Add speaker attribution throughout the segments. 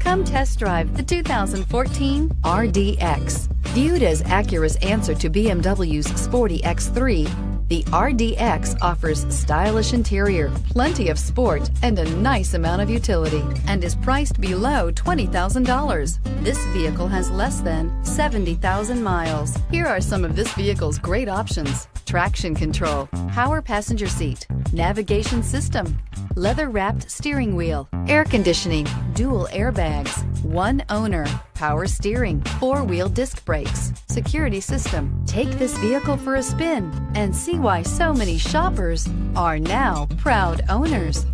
Speaker 1: Come test drive the 2014 RDX. Viewed as Acura's answer to BMW's sporty X3, the RDX offers stylish interior, plenty of sport, and a nice amount of utility, and is priced below $20,000. This vehicle has less than 70,000 miles. Here are some of this vehicle's great options: traction control, power passenger seat, navigation system, leather-wrapped steering wheel, air conditioning, dual airbags, one owner, power steering, four-wheel disc brakes, security system. Take this vehicle for a spin and see why so many shoppers are now proud owners.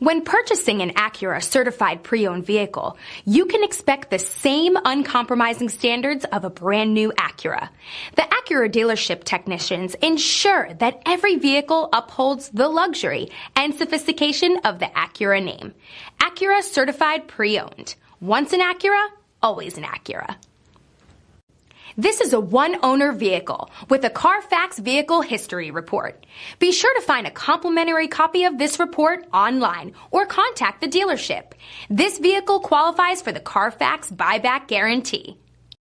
Speaker 2: When purchasing an Acura certified pre-owned vehicle, you can expect the same uncompromising standards of a brand new Acura. The Acura dealership technicians ensure that every vehicle upholds the luxury and sophistication of the Acura name. Acura certified pre-owned. Once an Acura, always an Acura. This is a one-owner vehicle with a Carfax Vehicle History Report. Be sure to find a complimentary copy of this report online or contact the dealership. This vehicle qualifies for the Carfax Buyback Guarantee.